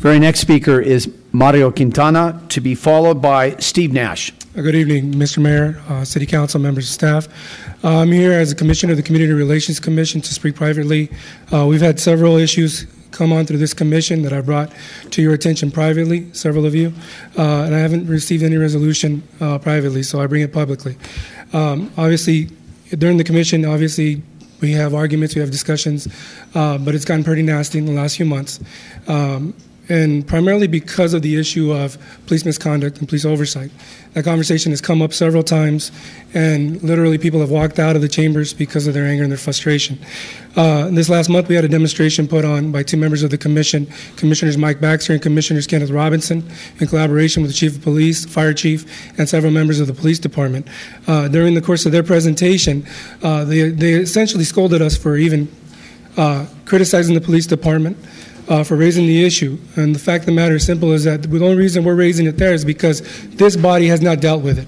Very next speaker is Mario Quintana, to be followed by Steve Nash. Good evening, Mr. Mayor, City Council, members of staff. I'm here as a commissioner of the Community Relations Commission to speak privately. We've had several issues come on through this commission that I brought to your attention privately, several of you, and I haven't received any resolution privately, so I bring it publicly. Obviously, during the commission, we have arguments, we have discussions, but it's gotten pretty nasty in the last few months. And primarily because of the issue of police misconduct and police oversight. That conversation has come up several times, and literally people have walked out of the chambers because of their anger and their frustration. This last month we had a demonstration put on by two members of the commission, Commissioners Mike Baxter and Commissioners Kenneth Robinson, in collaboration with the Chief of Police, Fire Chief, and several members of the police department. During the course of their presentation, they essentially scolded us for even criticizing the police department, for raising the issue. And the fact of the matter is simple is that the only reason we're raising it there is because this body has not dealt with it,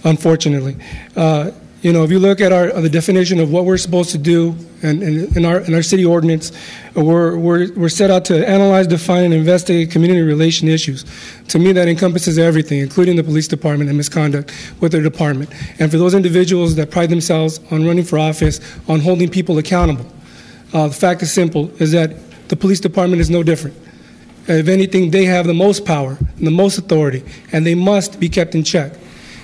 unfortunately. If you look at the definition of what we're supposed to do in our city ordinance, we're set out to analyze, define, and investigate community relation issues. To me, that encompasses everything, including the police department and misconduct with their department. And for those individuals that pride themselves on running for office, on holding people accountable, the fact is simple, is that the police department is no different. If anything, they have the most power and the most authority, and they must be kept in check,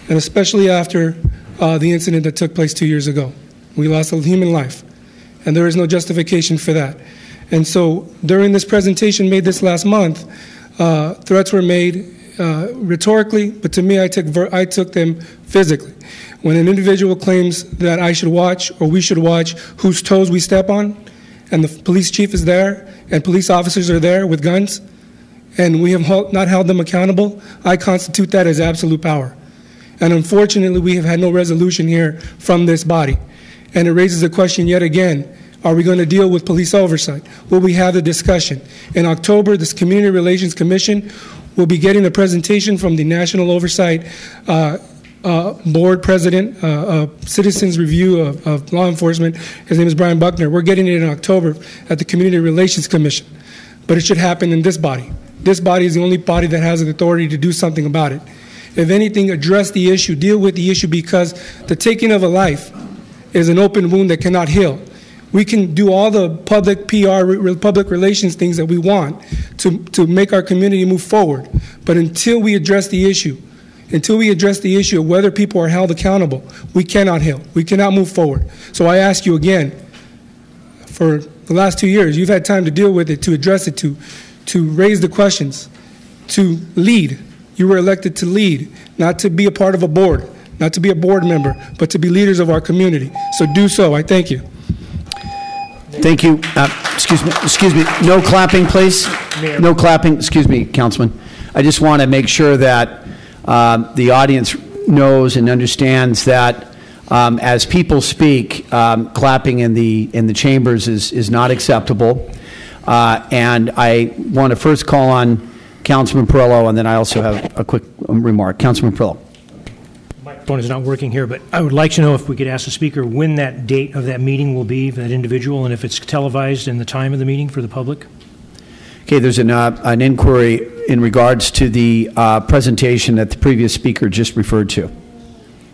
and especially after the incident that took place 2 years ago. We lost a human life, and there is no justification for that. And so during this presentation made this last month, threats were made rhetorically, but to me, I took them physically. When an individual claims that I should watch or we should watch whose toes we step on, and the police chief is there, and police officers are there with guns, and we have not held them accountable, I constitute that as absolute power. And unfortunately, we have had no resolution here from this body. And it raises the question yet again, are we going to deal with police oversight? Will we have the discussion? In October, this Community Relations Commission will be getting a presentation from the National Oversight Board President, Citizens Review of Law Enforcement. His name is Brian Buckner. We're getting it in October at the Community Relations Commission. But it should happen in this body. This body is the only body that has the authority to do something about it. If anything, address the issue, deal with the issue, because the taking of a life is an open wound that cannot heal. We can do all the public PR, public relations things that we want to make our community move forward. But until we address the issue of whether people are held accountable, we cannot heal. We cannot move forward. So I ask you again, for the last 2 years, you've had time to deal with it, to address it, to raise the questions, to lead. You were elected to lead, not to be a part of a board, not to be a board member, but to be leaders of our community. So do so. I thank you. Thank you. Excuse me. No clapping, please. No clapping. Excuse me, Councilman. I just want to make sure that the audience knows and understands that as people speak, clapping in the chambers is not acceptable. And I want to first call on Councilman Perillo, and then I also have a quick remark. Councilman Perillo. My phone is not working here, but I would like to know if we could ask the speaker when that date of that meeting will be for that individual, and if it's televised and the time of the meeting for the public. Okay, there's an inquiry in regards to the presentation that the previous speaker just referred to.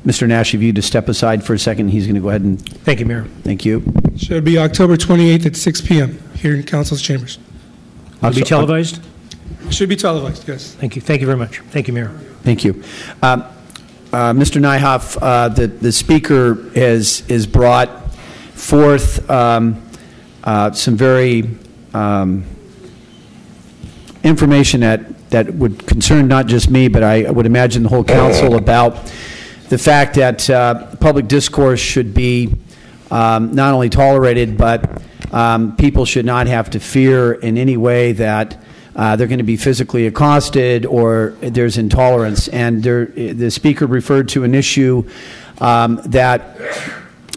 Mr. Nash, if you to step aside for a second, he's going to go ahead and... Thank you, Mayor. Thank you. Should be October 28th at 6 p.m. here in Council's chambers. Will it be televised? Should be televised, yes. Thank you. Thank you very much. Thank you, Mayor. Thank you. Mr. Nyhoff, the speaker has brought forth some very information that would concern not just me, but I would imagine the whole council, about the fact that public discourse should be not only tolerated, but people should not have to fear in any way that they're going to be physically accosted or there's intolerance. And the speaker referred to an issue that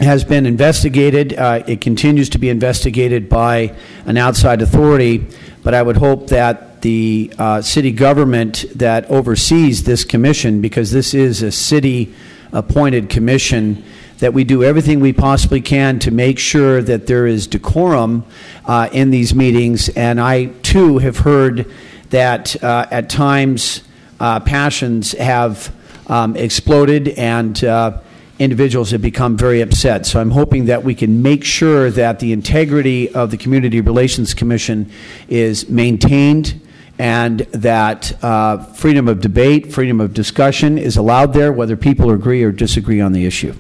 has been investigated. It continues to be investigated by an outside authority, but I would hope that the city government that oversees this commission, because this is a city-appointed commission, that we do everything we possibly can to make sure that there is decorum in these meetings. And I, too, have heard that at times passions have exploded and individuals have become very upset. So I'm hoping that we can make sure that the integrity of the Community Relations Commission is maintained and that freedom of debate, freedom of discussion is allowed there, whether people agree or disagree on the issue.